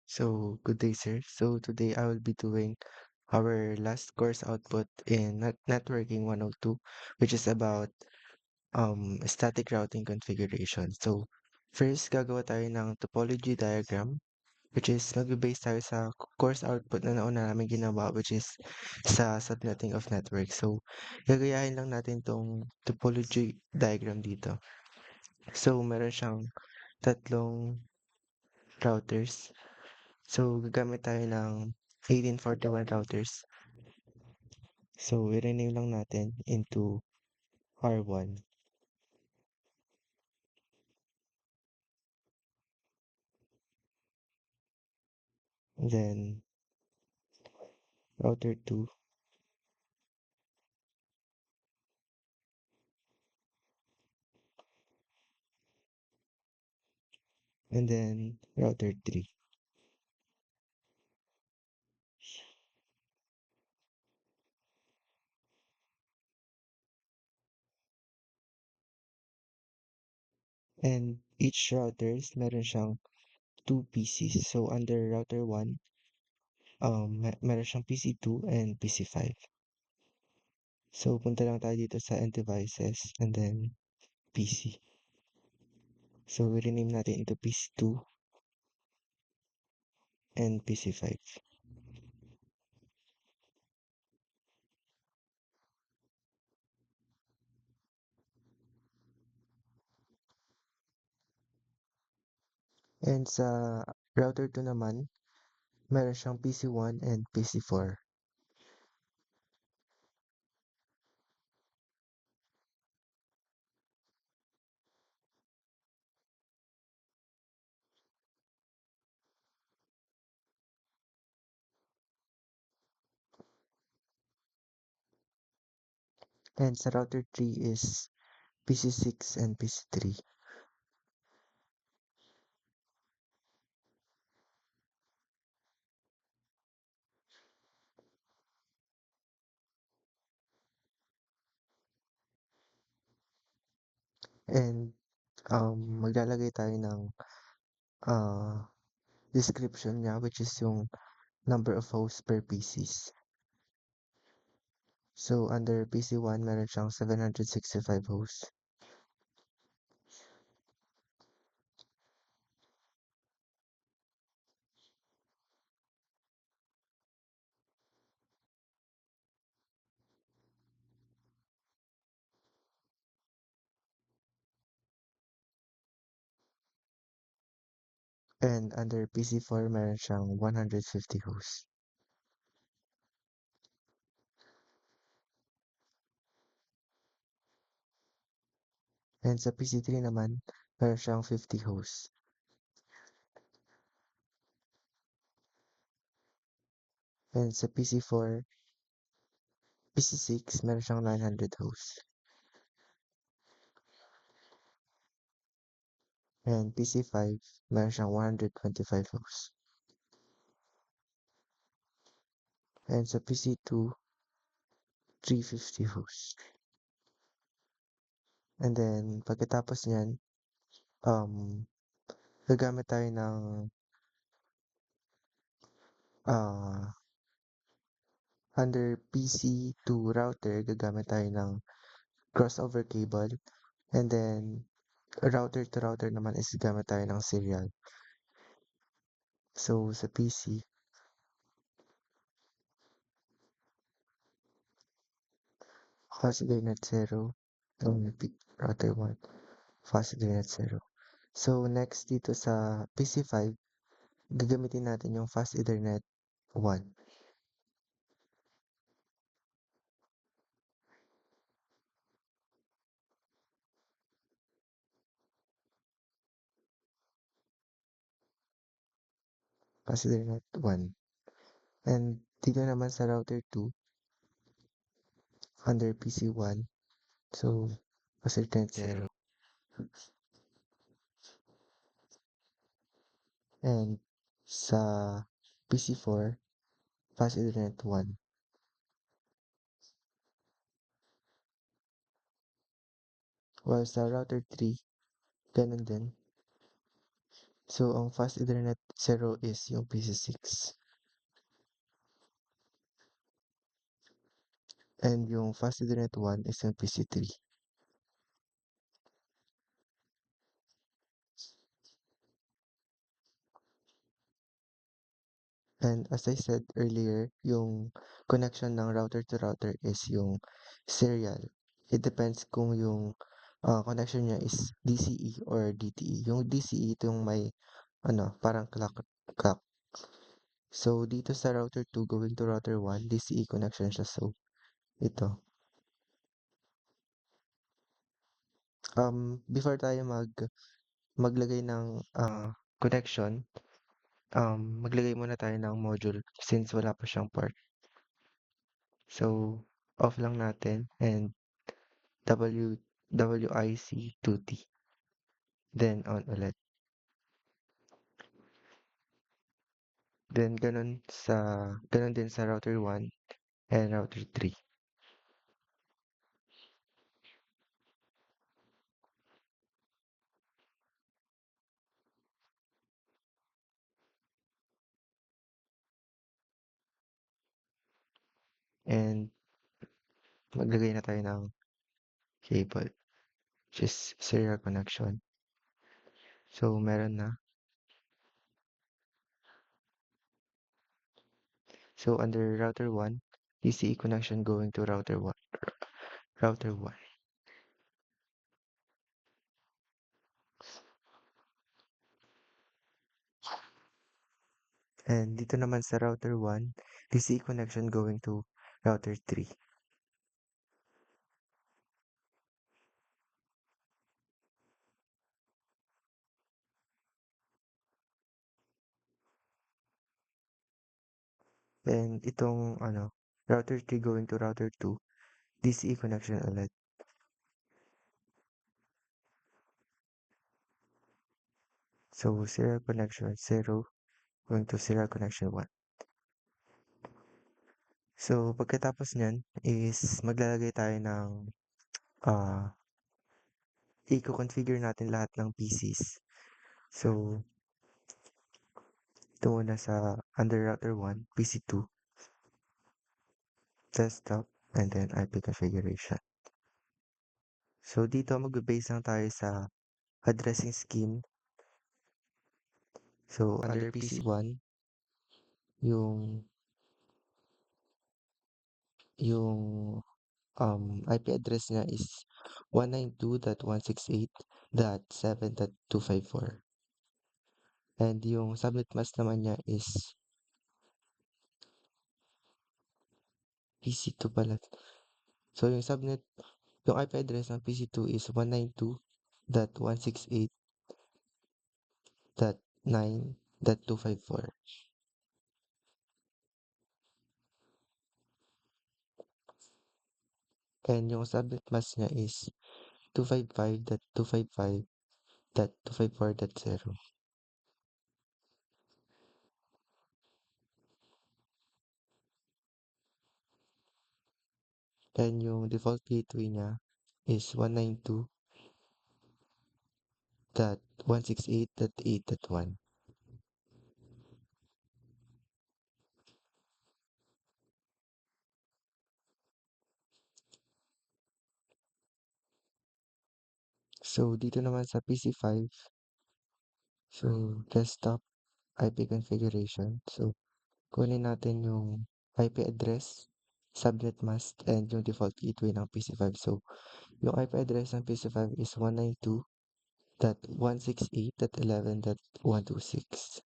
So, good day, sir. So, today I will be doing our last course output in Networking 102, which is about static routing configuration. So, first, gagawa tayo ng topology diagram, which is magbe-base tayo sa course output na nauna namin ginawa, which is sa subnetting of network. So, gagayahin lang natin tong topology diagram dito. So, meron siyang tatlong routers. So, gagamit tayo ng 1841 routers. So, i-rename lang natin into R1. Then, router 2. And then, router 3. And each routers, meron siyang 2 PCs. So, under router 1, meron siyang PC2 and PC5. So, punta lang tayo dito sa end devices and then PC. So, rename natin into PC2 and PC5. And sa router 2 naman, meron siyang PC1 and PC4. And sa router 3 is PC6 and PC3. And maglalagay tayo ng uh, description niya, which is yung number of hosts per PCs. So, under PC1, meron siyang 765 hosts. And under PC4, meron siyang 150 hosts. And sa PC3 naman, meron siyang 50 hosts. And sa PC6, meron siyang 900 hosts. And PC5, meron siyang 125 hosts. And sa PC2, 350 hosts. And then, pagkatapos niyan, gagamit tayo ng under PC2 router, gagamit tayo ng crossover cable. And then, router to router naman is gagamit tayo ng serial. So, sa PC, fast Ethernet 0, router 1, fast Ethernet 0. So, next dito sa PC5, gagamitin natin yung fast Ethernet 1. Fast Ethernet 1. And dito naman sa router 2, under PC1, so, fast Ethernet 0. And sa PC4, fast Ethernet 1. While sa router 3, ganun din. So, ang fast Ethernet 0 is yung PC6. And yung fast Ethernet 1 is yung PC3. And as I said earlier, yung connection ng router to router is yung serial. It depends kung yung connection niya is DCE or DTE. Yung DCE ito yung may parang clock. So dito sa router 2 going to router 1, DCE connection siya. So ito. Before tayo maglagay ng connection, maglagay muna tayo ng module since wala pa siyang port. So off lang natin and WIC2T. Then on ulit. Then ganun din sa router 1 and router 3. And maglagay na tayo ng cable, which is serial connection. So meron na. So under router 1, DCE connection going to router 1. Router 1. And dito naman sa router 1, DCE connection going to router 3. And itong router 3 going to router 2, DCE connection ulit. So serial connection 0 going to serial connection 1. So pagkatapos niyan is maglalagay tayo ng i-configure natin lahat ng PCs. So ito muna sa under router 1, PC2, desktop, and then IP configuration. So dito magbe-base lang tayo sa addressing scheme. So under PC1, yung yung IP address niya is 192.168.7.254. And yung subnet mask naman niya is PC2 pala. So yung IP address ng PC2 is 192.168.9.254. And yung subnet mask niya is 255.255.254.0. And yung default gateway niya is 192.168.8.1. So dito naman sa PC5, so desktop IP configuration. So kunin natin yung IP address, subnet mask, and yung default gateway ng PC5. So yung IP address ng PC5 is 192.168.11.126.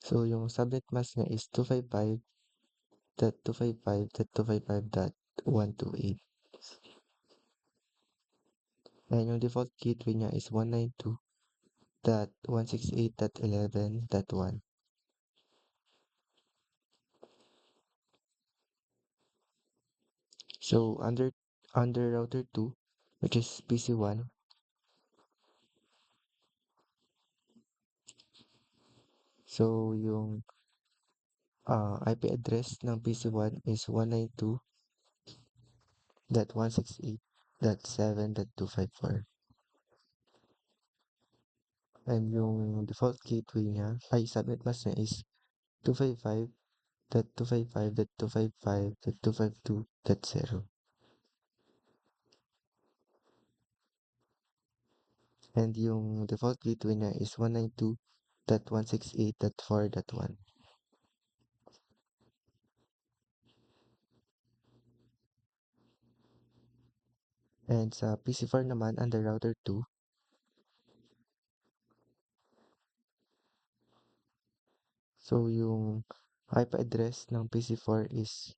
So yung subnet mask niya is 255.255.255.128. And yung default gateway niya is 192.168.11.1. So under router 2, which is PC1, so yung IP address ng PC1 is 192.168.7.254. And yung default gateway niya, ay subnet mask niya is 255.255.255.252.0. And yung default gateway niya is 192.168.4.1. And sa PC4 naman, under router 2, so yung IP address ng PC4 is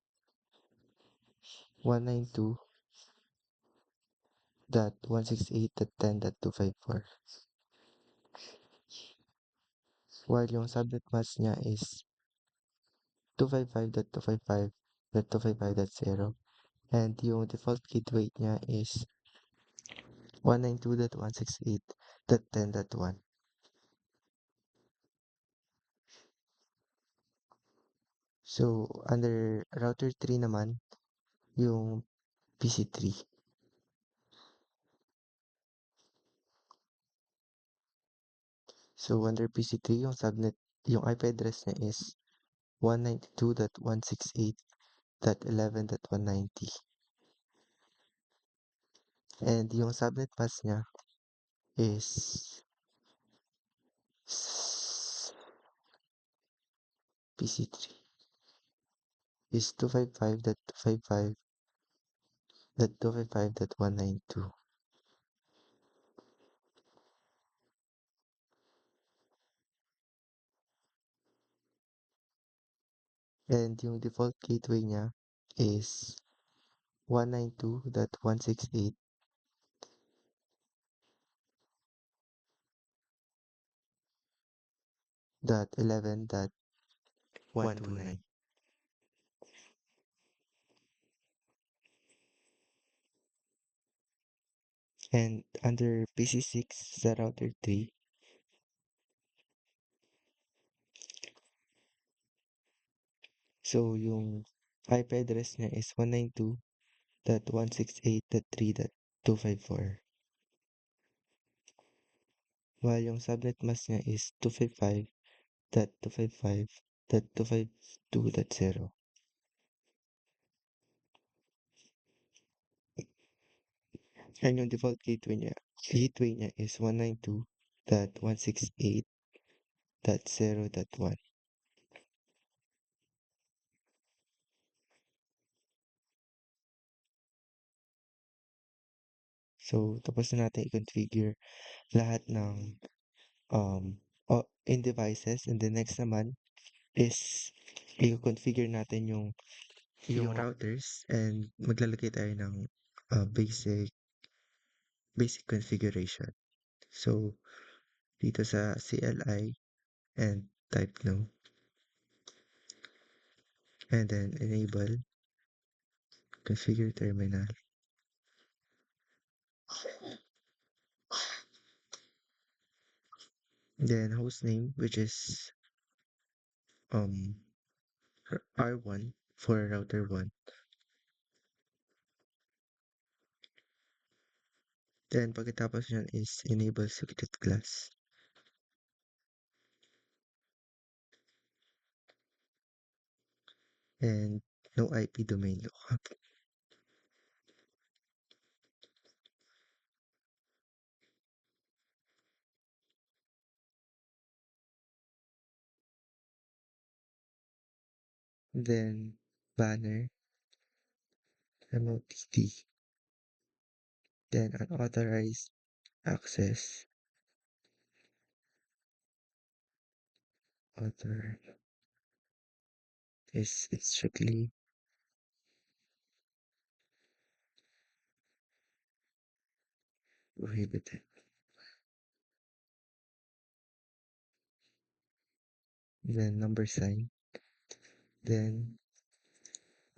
192.168.10.254. While yung subnet mask niya is 255.255.255.0. And yung default gateway niya is 192.168.10.1. So, under router 3 naman, yung PC3. So, under PC3, yung subnet, yung IP address niya is 192.168.11.190. And yung subnet mask niya is PC3 is 255.255.255.192. And yung default gateway niya is 192.168.11.129. And under PC6 sa router 3, so yung IP address niya is 192.168.3.254. While yung subnet mask niya is 255.255.252.0. And yung default gateway niya is 192.168.0.1. So, tapos na natin i-configure lahat ng in devices. And the next naman is i-configure natin yung routers and maglalagay tayo ng basic configuration. So, dito sa CLI and type no, and then enable configure terminal, then hostname, which is um R1 for router 1, then pagkatapos nyan is enable secret class, and no IP domain lookup. Then banner, MOTT, then unauthorized access, author is strictly prohibited. Then number sign, then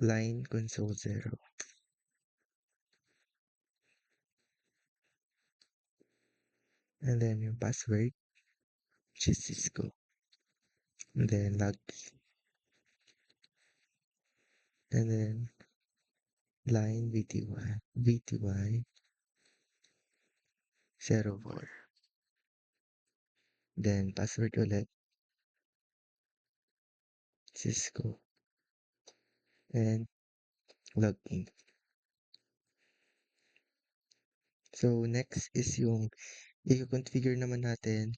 line console 0, and then yung password, which is Cisco, and then log key, and then line VTY 04. then password ulit, Cisco, and login. So, next is yung i-configure naman natin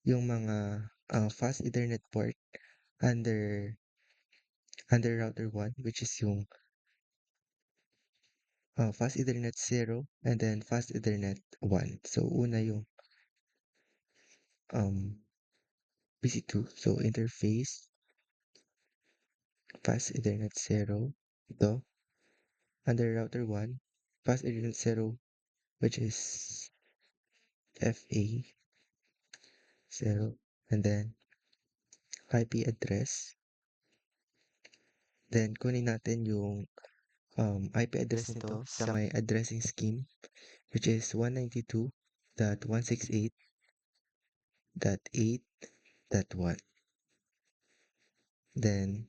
yung mga fast Ethernet port under router 1, which is yung fast Ethernet 0 and then fast Ethernet 1. So, una yung um, PC2. So, interface fast Ethernet 0. Ito, under router 1, fast Ethernet 0, which is FA 0. And then, IP address. Then, kunin natin yung IP address nito sa may addressing scheme, which is 192.168.8.1. Then,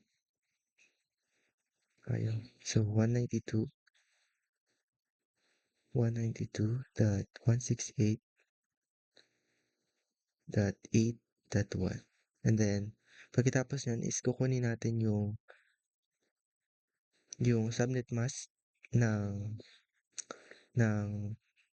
ayun. So, 192.168.8.1. And then, pagkatapos nun is kukunin natin subnet mask ng ng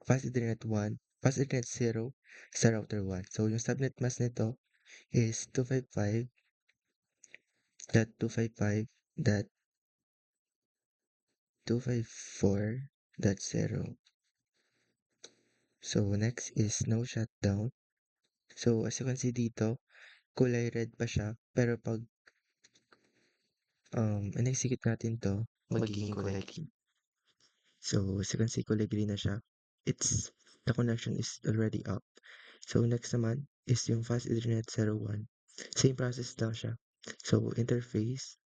Fast Ethernet 1, Fast Ethernet 0 sa router 1. So, yung subnet mask nito is 255.255.254.0. So, next is no shutdown. So, as you can see dito, kulay red pa siya. Pero pag in-execute natin to, magiging kulay green. So, as you can see, kulay green na siya. The connection is already up. So, next naman is yung Fast Ethernet 01. Same process lang siya. So, interface,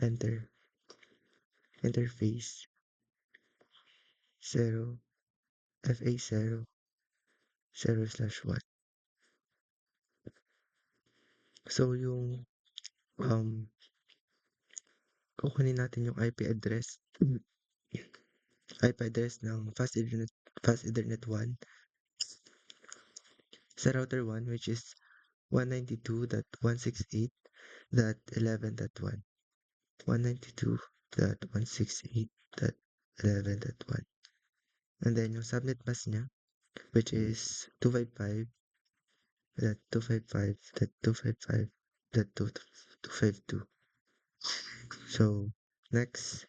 enter, interface, 0, FA 0, 0/1. So, yung kukunin natin yung IP address ng Fast Ethernet 1 sa router 1, which is 192.168.11.1. 192.168.11.1. And then yung subnet mask niya, which is 255.255.255.252. So, next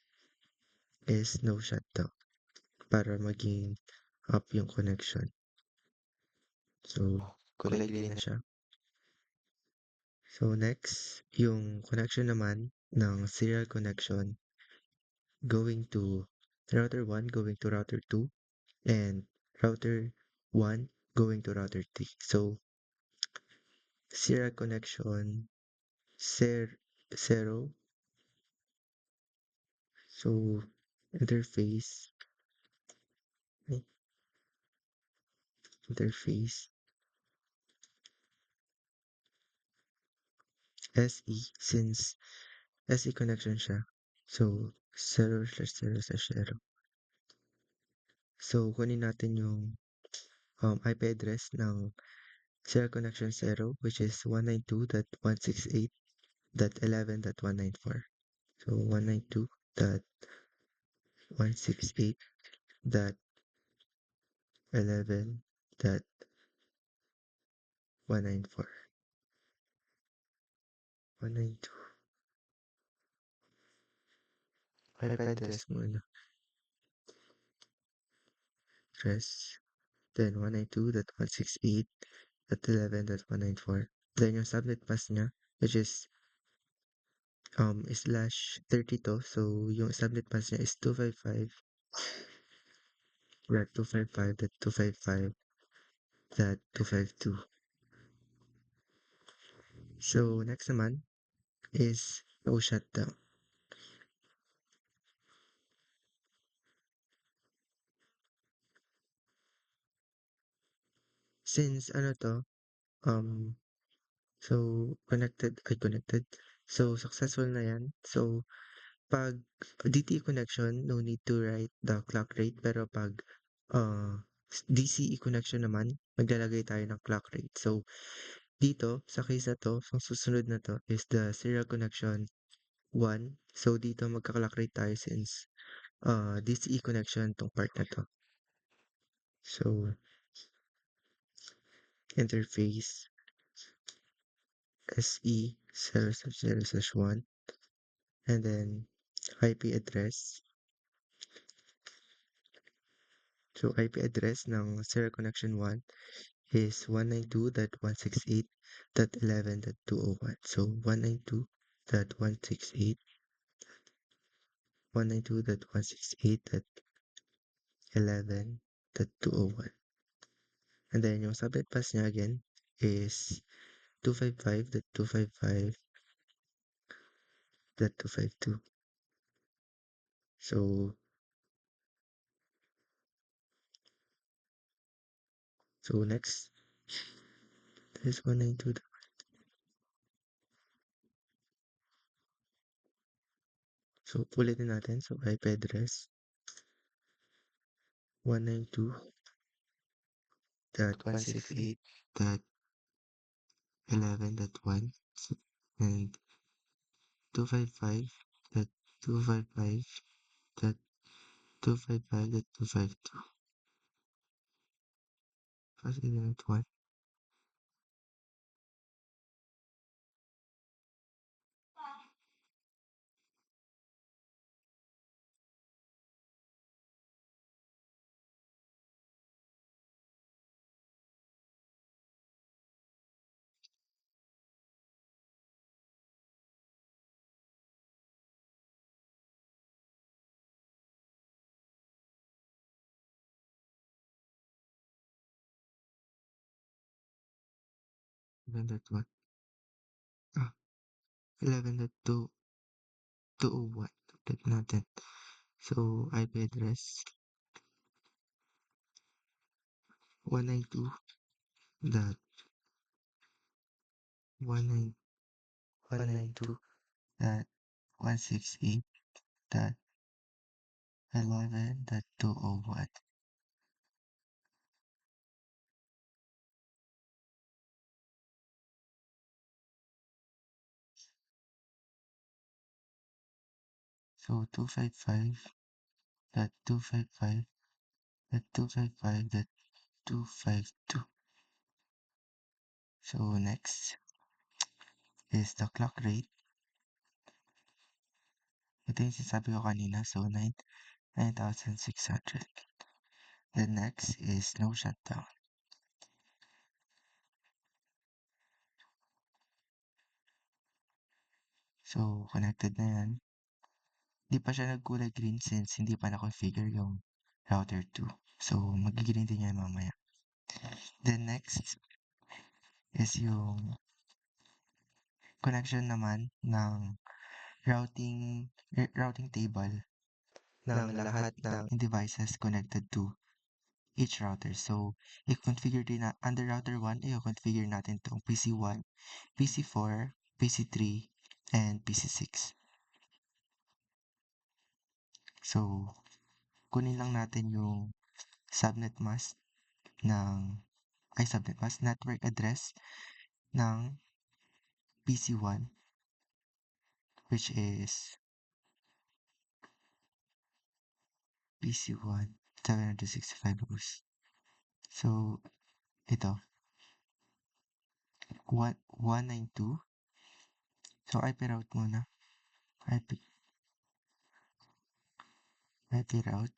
is no shutdown para maging up yung connection. So, kulay green na siya. So, next, yung connection naman ng serial connection going to router 1 going to router 2 and router 1 going to router 3. So, serial connection 0. So, interface interface SE since SE connection siya. So, 0/0/0. So, kunin natin yung IP address ng serial connection 0, which is 192.168.11.194. So, 192.168.11.194. 192. IP address muna. Address. Then 192.168.11.194. Then yung subnet mask niya, which is /30 to. So, yung subnet mask niya is 255.255.252. So, next naman is no shutdown. Since so connected. So, successful na yan. So, pag DTE connection, no need to write the clock rate. Pero pag DCE connection naman, maglalagay tayo ng clock rate. So, dito, sa case na to, sa susunod na to is the serial connection 1. So, dito magka-clock rate tayo since DCE connection tong part na to. So, interface SE 0/0/1 and then IP address. So, IP address ng serial connection 1 is 192.168.11.201. So, 192.168.192.168.11.201. And then yung subnet pass niya again is 255.255.252. So, next is 192. So, ulitin natin. So, IP address 192.168.11.1 and 255.255.255.252. First internet 1. Internet 1. 11.201. Update natin. So, IP address 192.168.11.201. So, 255.255.255.252. So, next is the clock rate. Ito yung sinasabi ko kanina. So, 9,600. The next is no shutdown. So, connected na yan. Di pa siya nagkulay green since hindi pa na-configure yung router 2. So, magigreen din yan mamaya. Then next is yung connection naman ng routing table ng lahat ng devices connected to each router. So, i-configure din na under router 1, i-configure natin tong PC1, PC4, PC3, and PC6. So, kunin lang natin yung subnet mask network address ng PC1, which is PC1 765 rows. So, ito 192. So, IP route muna. IP route.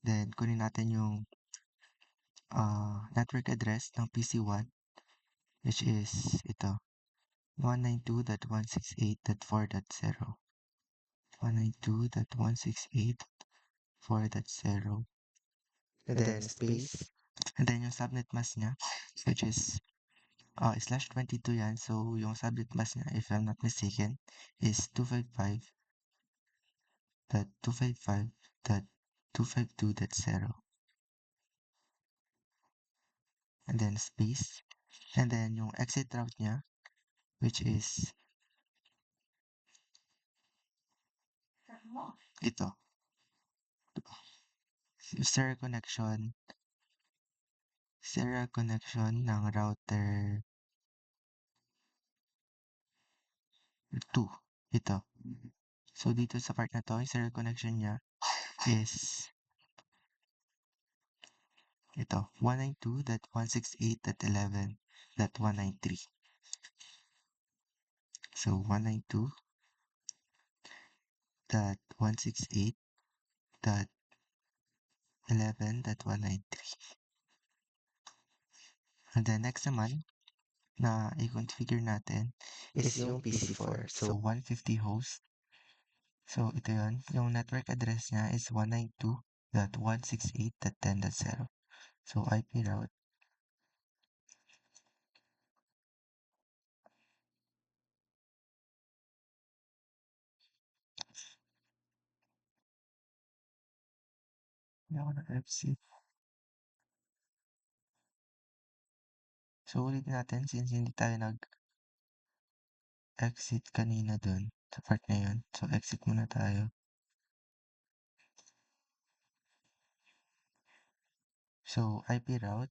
Then, kunin natin yung network address ng PC1, which is ito 192.168.4.0. 192.168.4.0. And then space. And then yung subnet mask niya, which is /22 yan. So, yung subnet mask niya, if I'm not mistaken, is 255.255.252.0. And then space. And then yung exit route niya, which is ito. serial connection ng router 2. Ito. So, dito sa part na to, yung serial connection niya is ito, 192.168.11.193. So, 192.168.11.193. And then, next naman, na i-configure natin is yung PC4. So, 150 host. So, ito yun. Yung network address niya is 192.168.10.0. So, IP route. Hindi ako na-exit. So, ulitin natin since hindi tayo nag-exit kanina dun sa part na yun. So, exit muna tayo. So, IP route.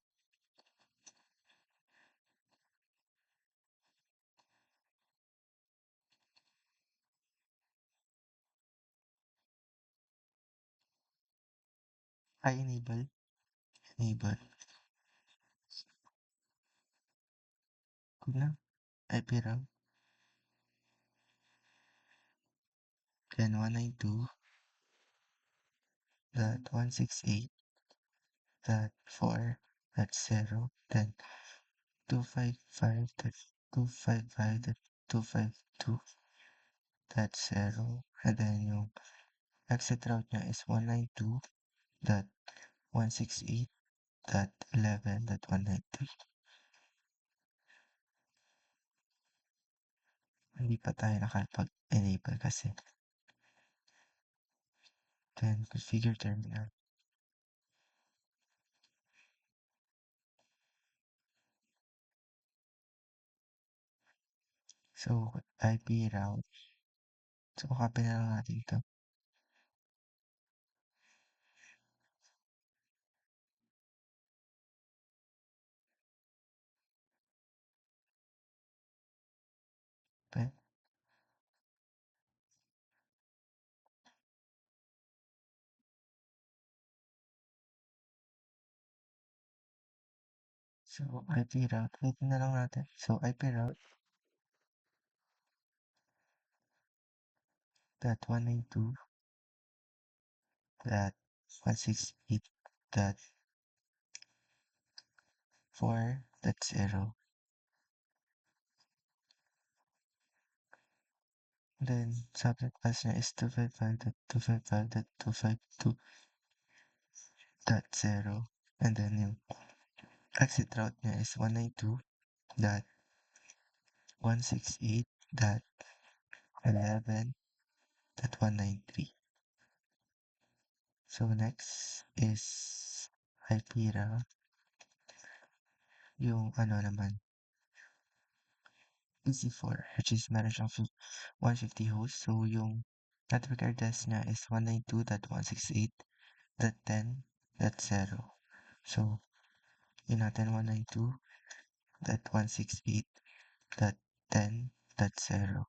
Enable. Enable. Kung na. IP route. Then, 192.168.4.0. Then, 255.255.252.0. And then, yung exit route niya is 192.168.11.193. Hindi pa tayo nakapag-enable kasi. Then, configure terminal. So, IP route. So, copy na lang natin ito. Okay. So, IP route. Wait na lang natin. So, IP route. Dot 192.168.4.0. Then, subnet mask niya is 255.255.252.0. And then, yung exit route niya is 192.168.11.193. So, next is IP route. Yung ano naman, PC4, which is meron siyang 150 hosts. So, yung network address niya is 192.168.10.0. So, yun natin 192.168.10.0.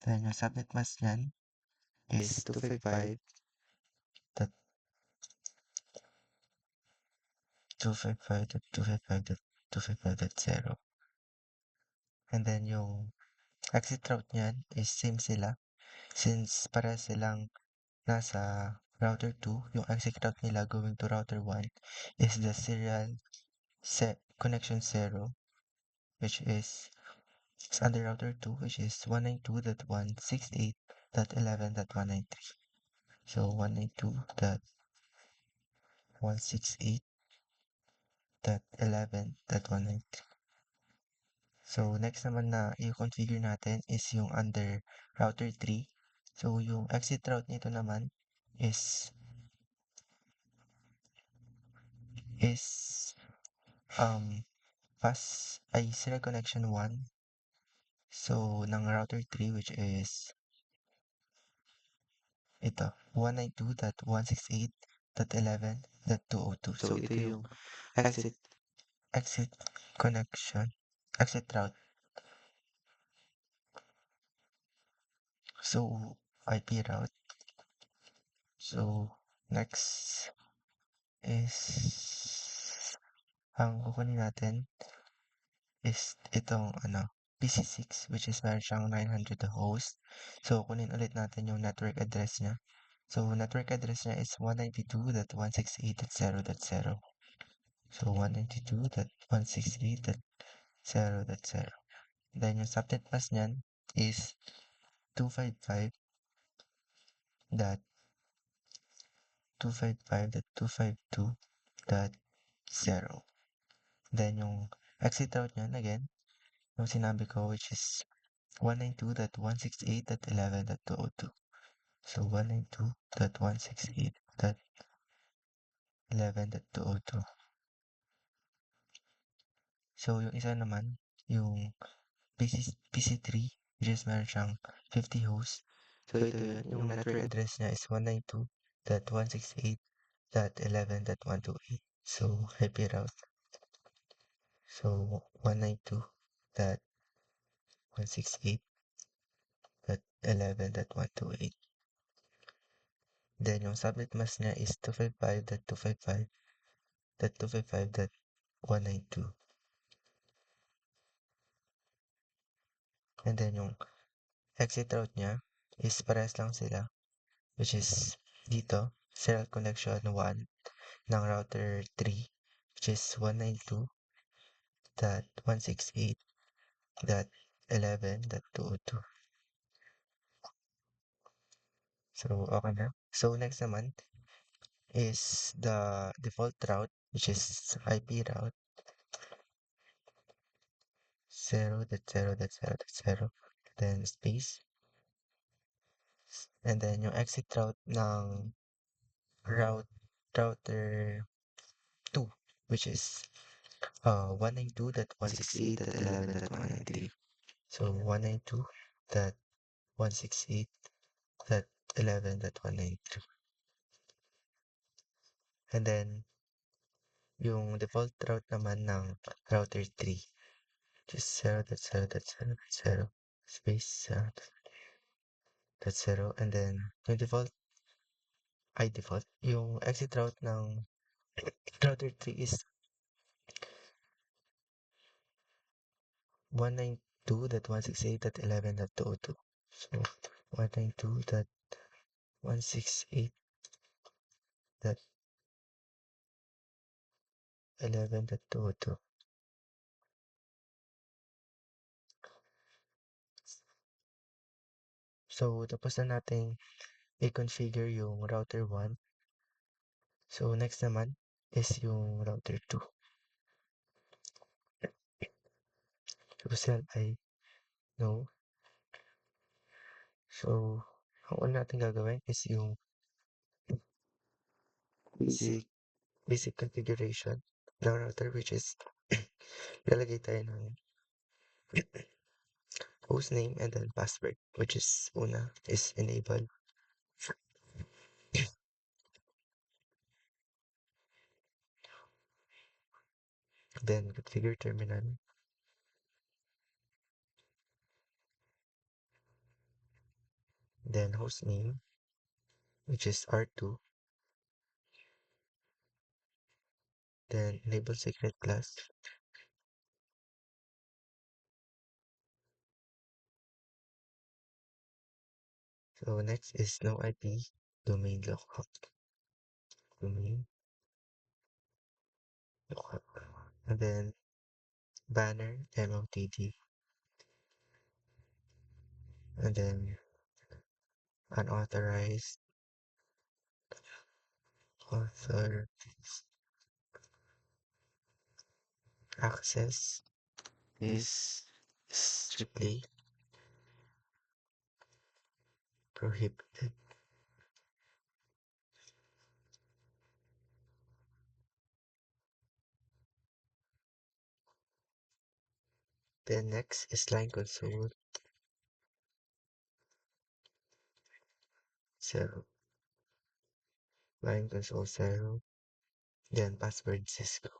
Then, yung subnet mask niyan is 255.255.255.0. And then, yung exit route niyan is same sila. Since para silang nasa router 2, yung exit route nila going to router 1 is the serial connection 0, which is under router 2, which is 192.168.11.193. So 192.168.11.193. So next naman na i-configure natin is yung under router 3. So yung exit route nito naman is serial connection 1. So, ng router 3 which is ito, 168.11.202. So ito yung exit connection, exit route. So IP route. So next is ang kukunin natin is itong PC6, which is meron siyang 900 host. So kunin ulit natin yung network address niya. So network address niya is 192.168.0.0. So 192.168.0.0. Then yung subnet mask niyan is 255.255.252.0. Then yung exit route niyan again, yung sinabi ko, which is 192.168.11.202. So 192.168.11.202. So yung isa naman, yung PC3, which is meron siyang 50 hosts. So ito yun, yung network address niya is 192.168.11.128. So IP route. So 192.168.11.128. Then yung subnet mask niya is 255.255.255.192. And then yung exit route niya is parehas lang sila, which is dito, serial connection 1 ng router 3, which is 192.168.11.202. So, okay na. So, next naman is the default route, which is IP route 0.0.0.0, then space, and then yung exit route ng router 2, which is 192.168.11.193. So 192.168.11.193. And then yung default route naman ng router 3, which is 0.0.0.0 space 0.0. And then yung default, yung exit route ng router 3 is 192.168.11.202. So 192.168.11.202. So tapos na natin i-configure yung router 1. So next naman is yung router 2. So shall I? No. So ang una natin gagawin is yung basic configuration ng router, which is lalagay tayo ng hostname and then password, which is una is enable. Then configure terminal. Then hostname, which is R2. Then enable secret class. So next is no IP domain lookup. Domain lookup. And then banner MOTD. And then unauthorized author access is strictly prohibited. Then next is line console. So line console 0, then password Cisco,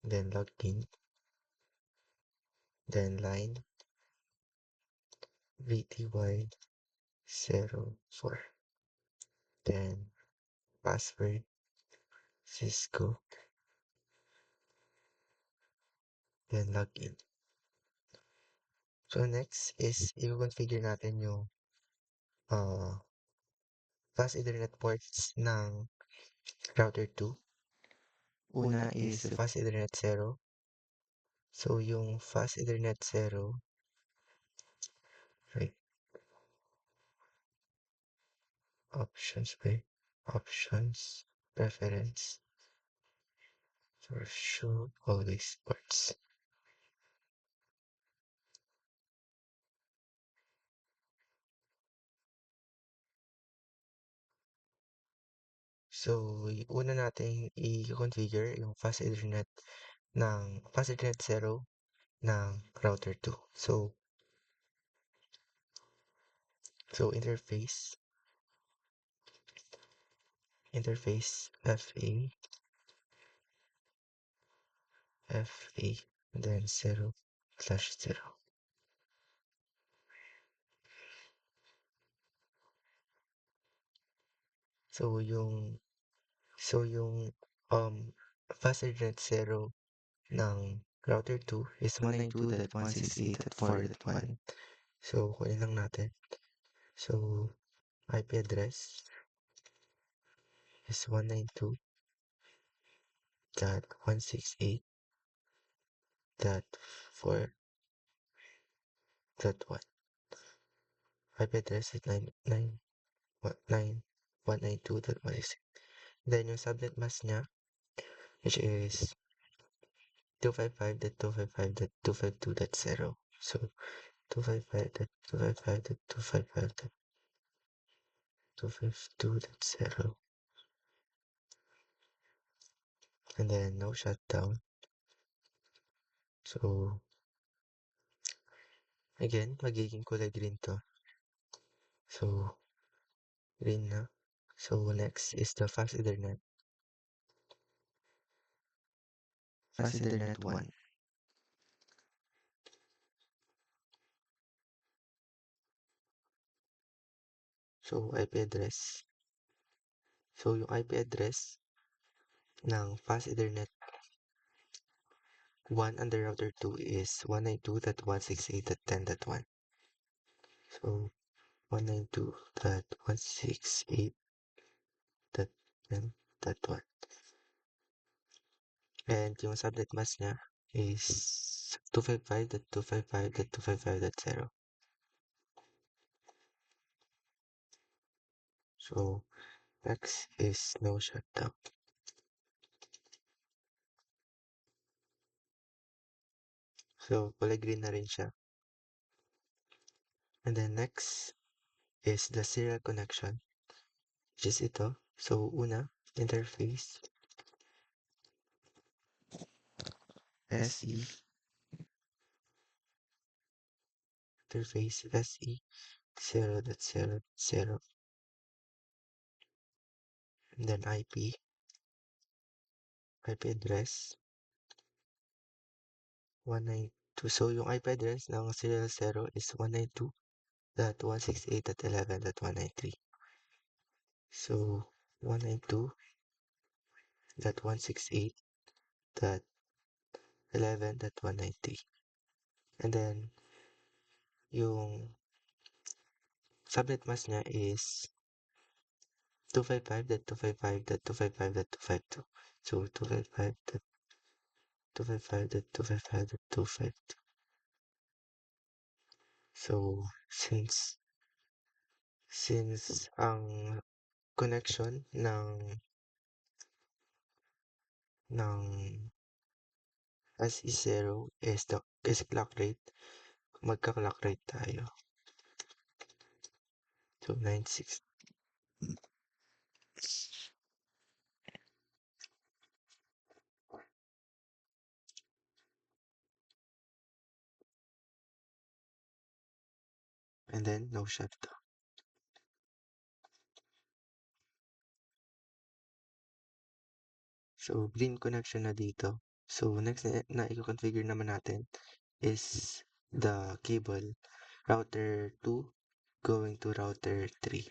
then login, then line VTY04, then password Cisco, then login. So next is i-configure natin yung uh, fast Ethernet ports ng router 2. Una is fast Ethernet 0. So yung fast Ethernet 0, right, options ba? Options, preference, for show all these ports. So, una natin i-configure yung fast Ethernet 0 ng router 2. So interface FA, and then 0/0. So yung fast Ethernet 0 ng router 2 is 192.168.4.1. So, kunin lang natin. So, IP address is 192.168.4.1. IP address is 192.168. Then, yung subnet mask niya, which is 255.255.252.0. So, 255.255.255.252.0. And then, no shutdown. So, again, magiging kulay green to. So, green na. So, next is the fast Ethernet. Fast Ethernet 1. So, IP address. So, yung IP address ng fast Ethernet 1 and the router 2 is 192.168.10.1. So, 192.168.10.1. And yung subnet mask niya is 255.255.255.0. So, next is no shutdown. So, kulay green na rin siya. And then next is the serial connection, which is ito. So, una, interface SE, interface SE 0.0.0, and then IP address 192. So, yung IP address ng serial 0 is 192.168.11.193. So, 192.168.11.193. And then, yung subnet mask niya is 255.255.255.252. So, 255.255.255.252. So, since ang connection ng SE0 is clock rate, magka-clock rate tayo. So, 96. and then no shutdown. So, green connection na dito. So, next na i-configure naman natin is the cable router 2 going to router 3.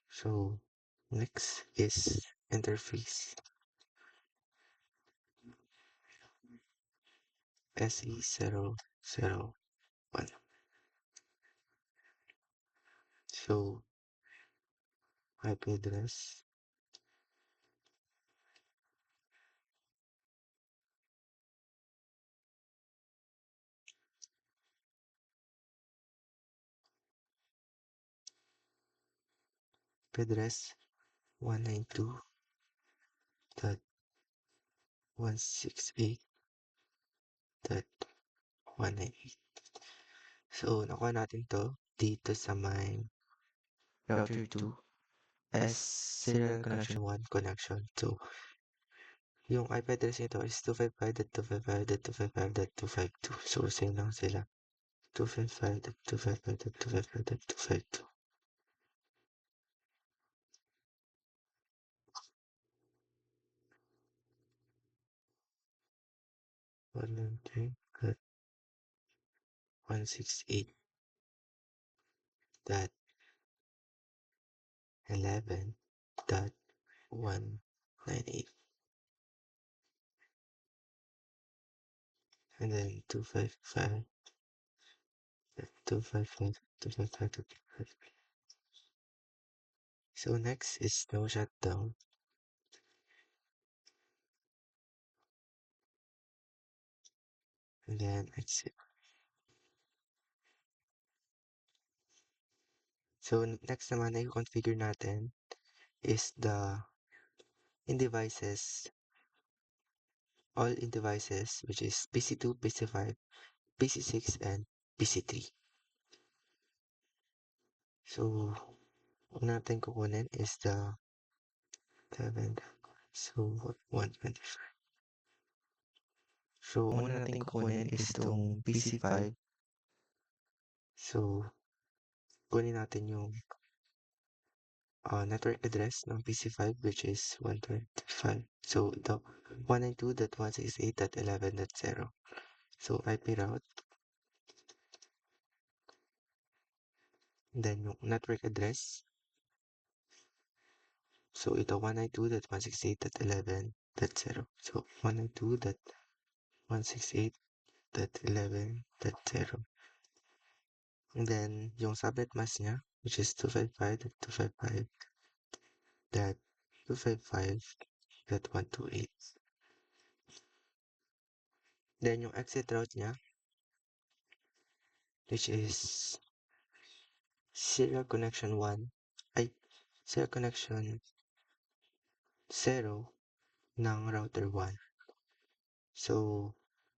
So, next is interface SE001. So, IP address address 192.168.198. So, nakuha natin to dito sa may router 2 as serial connection 1 connection. So, yung IP address nito is 255.255.255.252. So, same lang sila. 255.255.255.252. One, two, 168.11.198. And then 255, 255, 255, 255. So next is no shutdown. And then exit. So next naman na i-configure natin is the in devices, all in devices, which is PC2, PC5, PC6, and PC3. So, ang natin kukunin is the 7. So, 125. So, una natin kukunin is itong PC5. So, kunin natin yung network address ng PC5, which is 125. So, ito, 192.168.11.0. So, IP route. Then, yung network address. So, ito, 192.168.11.0. So, 192.168.11.0. And then, yung subnet mask niya, which is 255.255.255.128. Then, yung exit route niya, which is serial connection 1, ay, serial connection 0 ng router 1. So,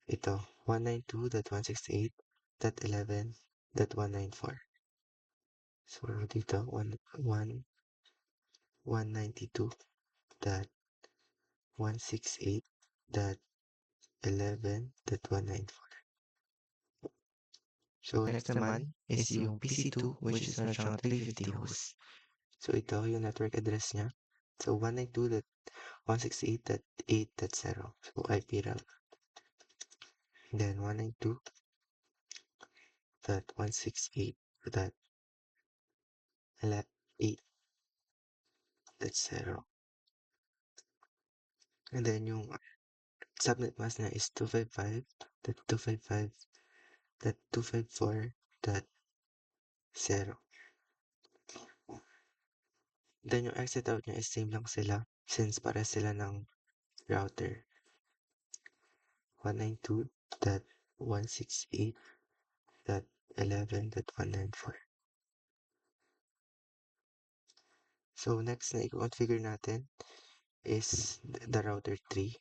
ito, 192.168.11.194. So, dito, 192.168.11.194. So, next naman is yung PC2, which is meron siyang 350 hosts. So, ito yung network address niya. So, 192.168.8.0. So, IP route. Then, 192.168.8.0. And then, yung subnet mask niya is 255.255.254.0. Then, yung exit out niya is same lang sila since para sila ng router. 192.168.11.194. So, next na i-configure natin is the router 3.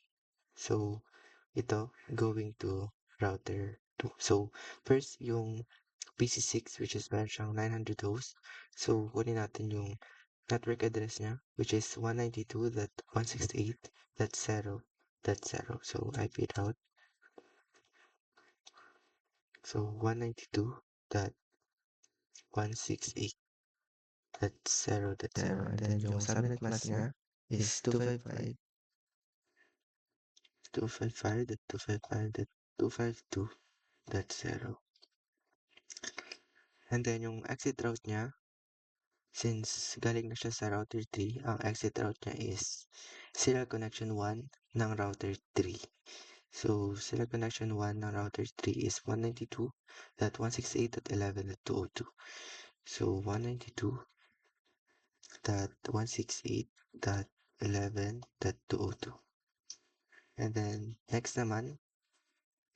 So, ito going to router 2. So, first yung PC6, which is meron siyang 900 hosts. So, kunin natin yung network address niya, which is 192.168.0.0. So, IP route. So 192.168.0.0. And then yung subnet mask niya is 255.255.252.0. And then yung exit route niya, since galing na siya sa router 3, ang exit route niya is serial connection 1 ng router 3. So, serial connection 1 ng router 3 is 192.168.11.202. So, 192.168.11.202. And then, next naman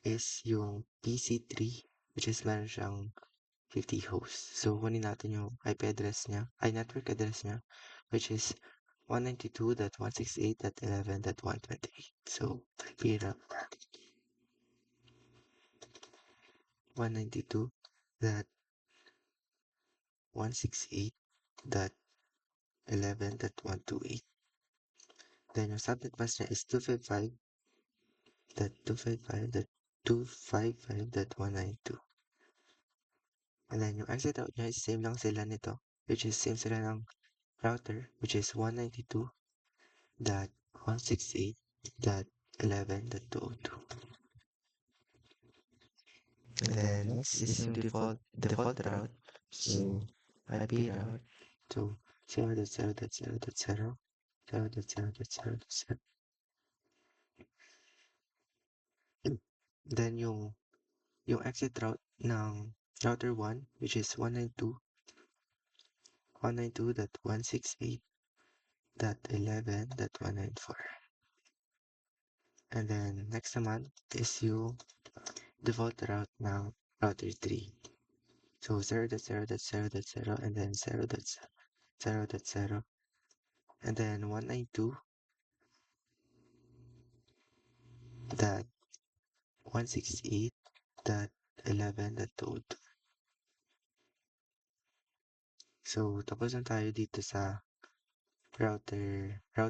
is yung PC3, which is meron siyang 50 hosts. So, kunin natin yung IP address niya, network address niya, which is 192.168.11.128. So, repeat up. 192.168.11.128. Then yung subnet mask niya is 255.255.255.192. And then yung exit route niya is same lang sila nito, which is same sila ng router, which is 192.168.11.202. And then next is yung default route. So IP route. So 0.0.0.0, 0.0.0.0. Then yung exit route ng router 1, which is 192.168.11.194. And then next naman is yung default route ng router 3. So 0.0.0.0 and then 0.0.0. And then 192.168.11.202. So, tapos na tayo dito sa router 2.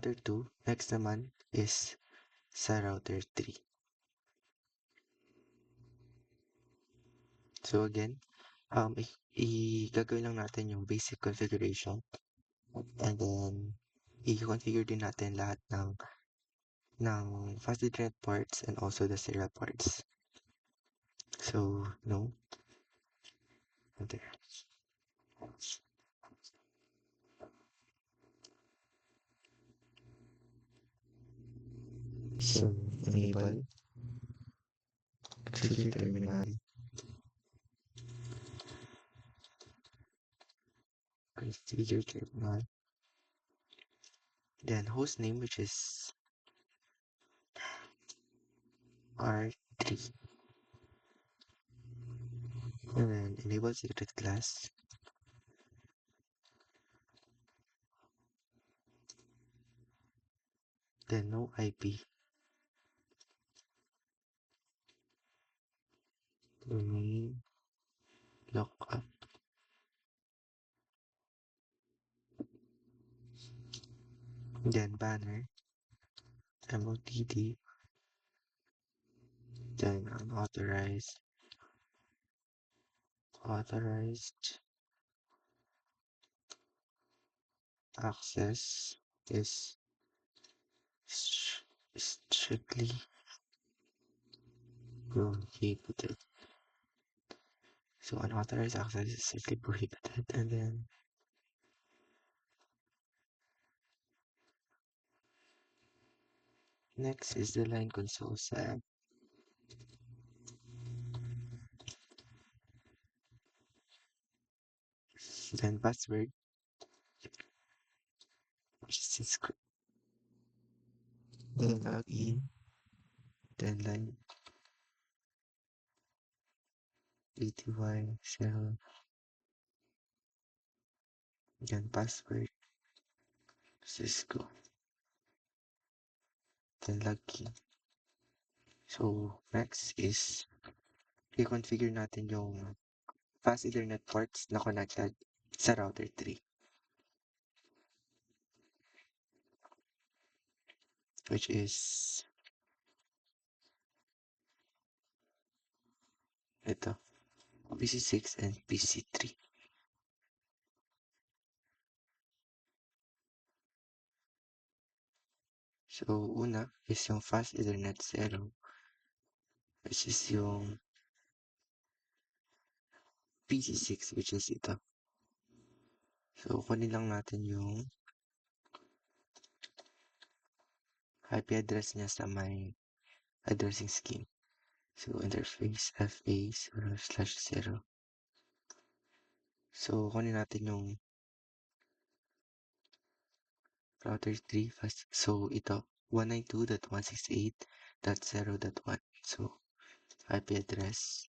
Next naman is sa router 3. So, again, gagawin lang natin yung basic configuration. And then, i-configure din natin lahat ng fast Ethernet ports and also the serial ports. So, no. Okay. So, enable configure terminal. Configure terminal. Then host name, which is R3. And then enable secret class. Then no IP. Domain lookup. Then banner. MOTD. Then unauthorized. Authorized access is strictly prohibited. So unauthorized access is strictly prohibited. And then next is the line console seg. Then password, which is script. Then login. Then line ATY shell. Then password Cisco. Then login. So next is i-configure natin yung fast Ethernet ports na connected sa router 3. Which is ito. PC6 and PC3. So, una is yung Fast Ethernet 0, which is yung PC6, which is ito. So, kunin lang natin yung IP address niya sa may addressing scheme. So, interface FA0/0. So, kunin natin yung router 3 fast. So, ito, 192.168.0.1. So, IP address.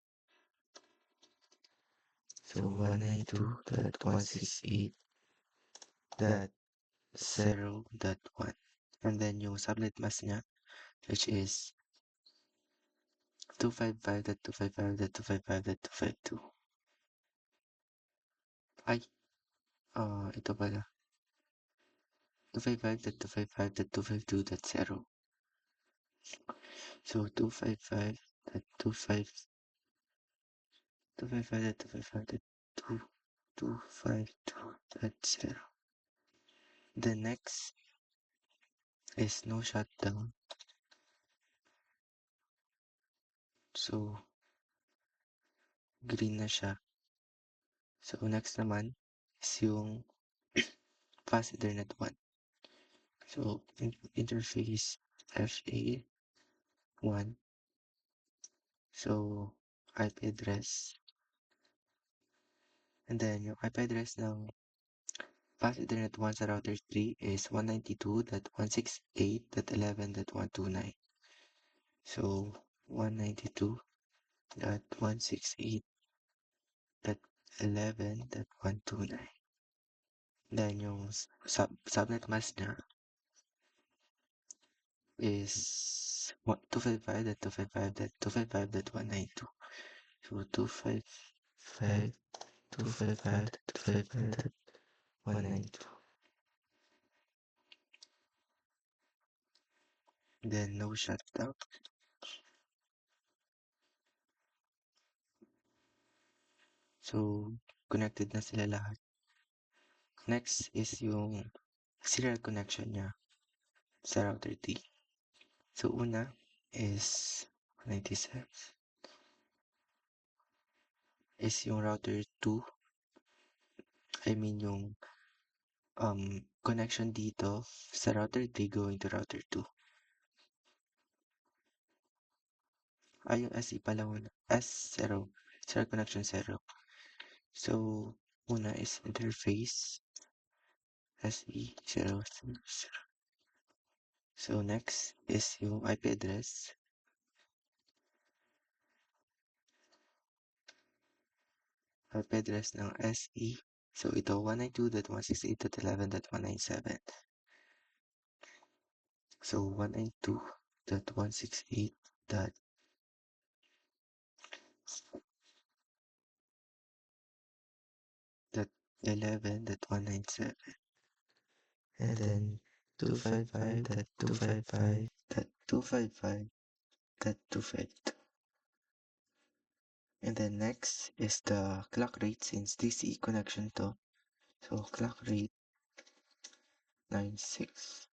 So, 192.168.0.1. And then yung subnet mask niya, which is 255.255.255.252. Ay, ito pala. 255.255.252.0. So, 255.255.252.0. The next is no shutdown. So, green na siya. So, next naman is yung fast Ethernet 1. So, interface FA1. So, IP address. And then, yung IP address ng fast Ethernet 1 sa router 3 is 192.168.11.129. So, 192.168.11.129. Then, yung subnet mask niya is 255.255.255.192. So, 255.255.255.192. Then, no shutdown. So, connected na sila lahat. Next is yung serial connection niya sa router T. So, una is 197 is yung router 2. I mean yung connection dito sa router 3 going to router 2. Ay, yung SE pala muna. S0. Serial connection 0. So, una is interface SE0. So, next is yung IP address. IP address ng SE. So, ito 192.168.11.197. So, 192.168.11.197. And then 255.255.255.252. And then next is the clock rate since DC connection to. So clock rate 96.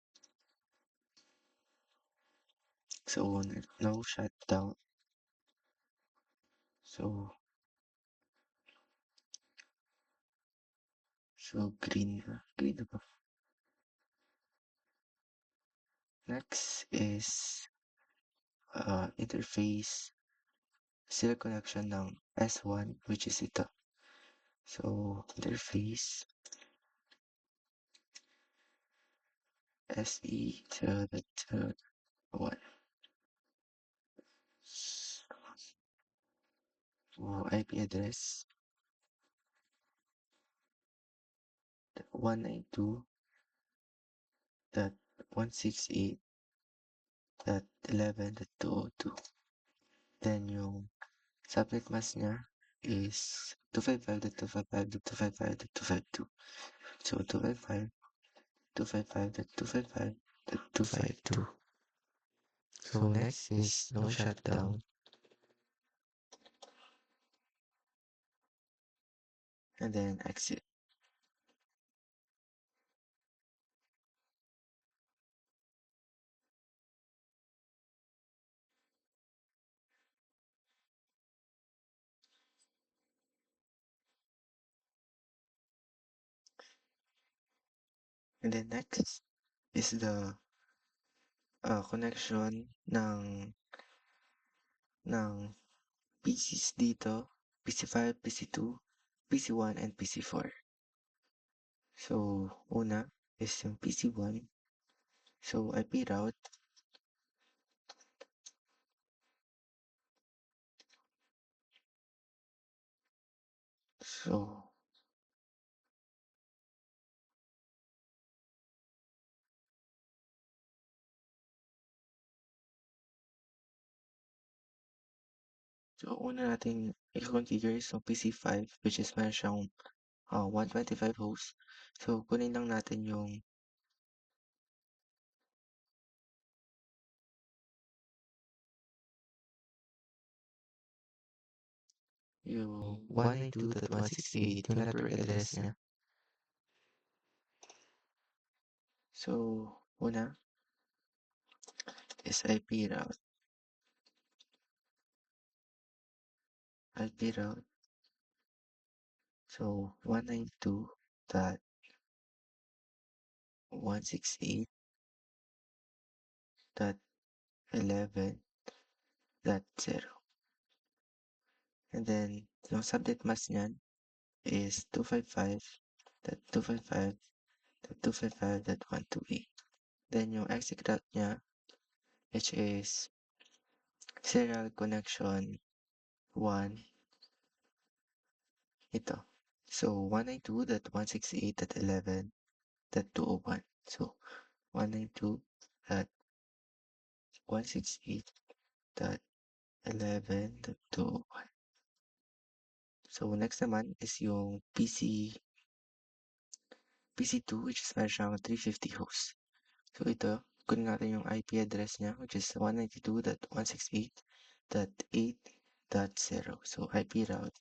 So no shutdown. So green na ba? Next is interface serial connection ng S1 which is ito. So interface SE0.1. So IP address 192.168.11.202. Then yung subnet mask niya is 255.255.255.252. So 255.255.255.252. So next is no shutdown. and then exit. And then next is the connection ng PCs dito, PC5, PC2, PC1, and PC4. So, una is yung PC1. So, IP route. So, una natin i-configure is yung PC5, which is meron siyang 125 hosts. So, kunin lang natin yung 192.168, yung network address niya. So, una is IP route. IP route. So, 192.168.11.0. And then, yung subnet mask niyan is 255.255.255.128. Then, yung exit route niya, which is serial connection 1, ito. So, 192.168.11.201. So, 192.168.11.201. So, next naman is yung PC2, which is meron siyang 350 hosts. So, ito, kunin natin yung IP address niya, which is 192.168.8.0. So, IP route.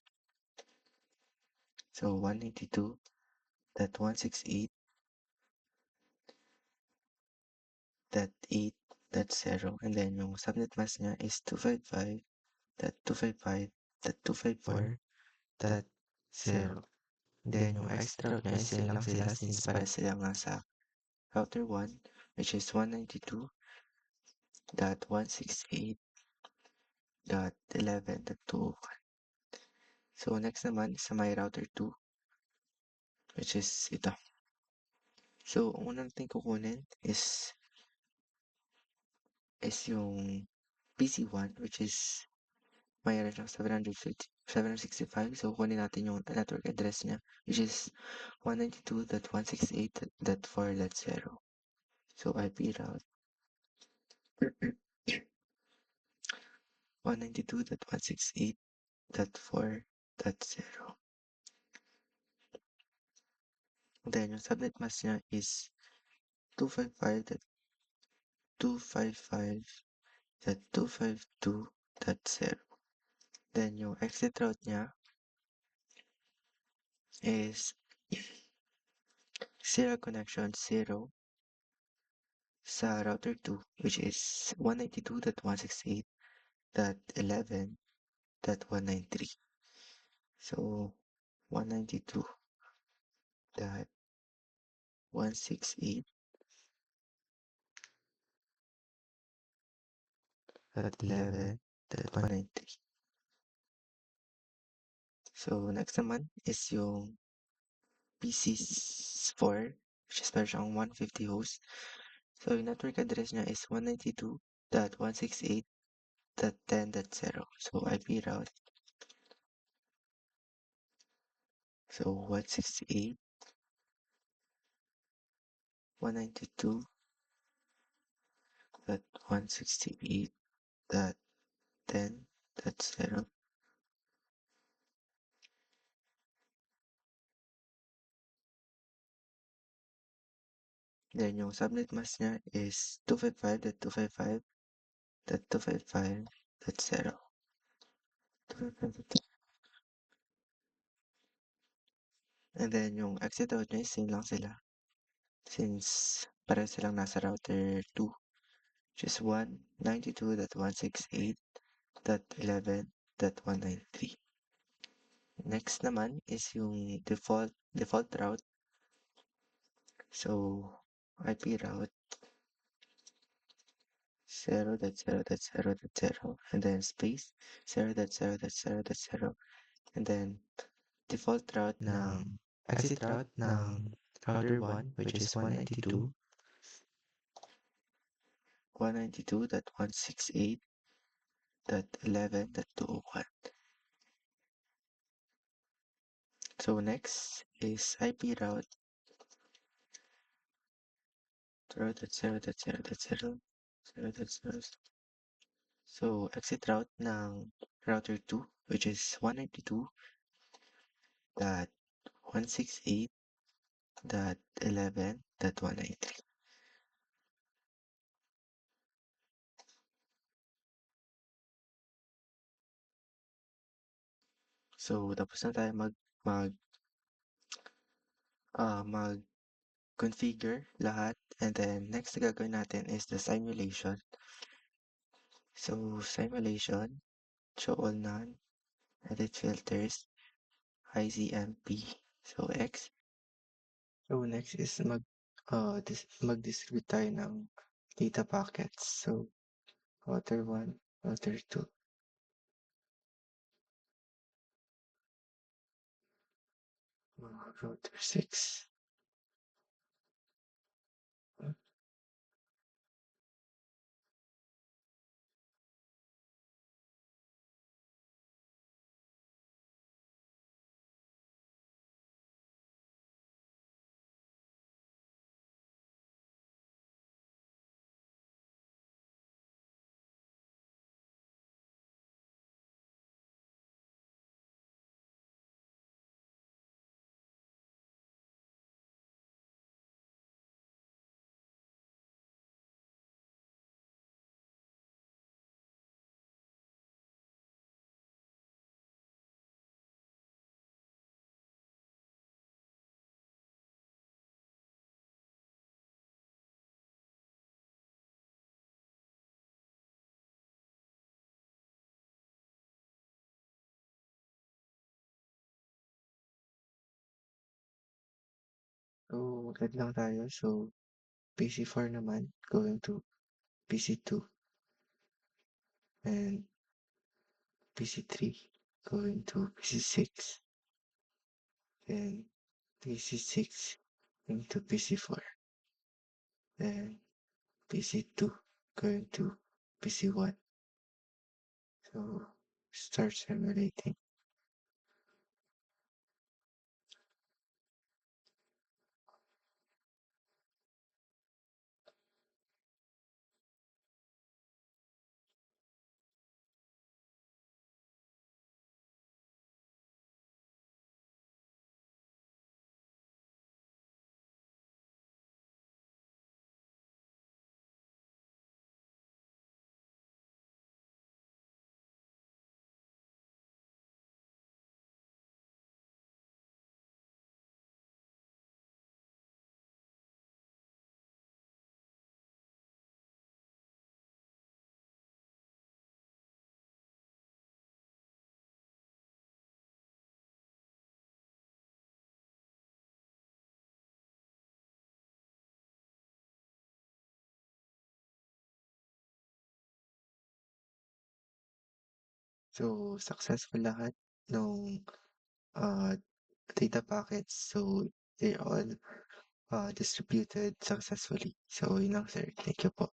So, 192.168.8.0. And then, yung subnet mask niya is 255.255.255.0. Then, yung exit route niya is yun lang sila since para sila nga sa router 1, which is 192.168.11.201. So, next naman sa my router 2, which is ito. So, ang unang natin kukunin is yung PC1, which is mayroon siyang 765. So, kunin natin yung network address niya, which is 192.168.4.0. So, IP route 192.168.4.0. Then, yung subnet mask niya is 255.255.252.0. Then, yung exit route niya is serial connection 0 sa router 2, which is 192.168.11.193. So, 192.168.11.193. So, next naman is yung PC4, which is meron siyang 150 hosts. So, yung network address niya is 192.168.10.0. So, IP route. So, 168, 192.168.10.0. Then, yung subnet mask niya is 255.255.255.0. And then yung exit out niya, same lang sila. Since pareho silang nasa router 2, which is 192.168.11.193. Next naman is yung default route. So, IP route 0.0.0.0 and then space 0.0.0.0 and then default route ng exit route ng router 1, which is 192.168.11.201. So next is IP route 0.0.0.0.0. So exit route ng router 2, which is 192.168.11.193. So tapos na tayo mag-configure lahat, and then next na gagawin natin is the simulation. So simulation, show all none, edit filters, IZMP, so X. So next is mag-distribute tayo ng data packets. So router 1, router 2. Router 6. So mag-add lang tayo. So PC4 naman going to PC2 and PC3 going to PC6 and PC6 going to PC4 and PC2 going to PC1. So start simulating. So successful lahat ng uh, data packets. So they're all distributed successfully. So yun lang sir. Thank you po.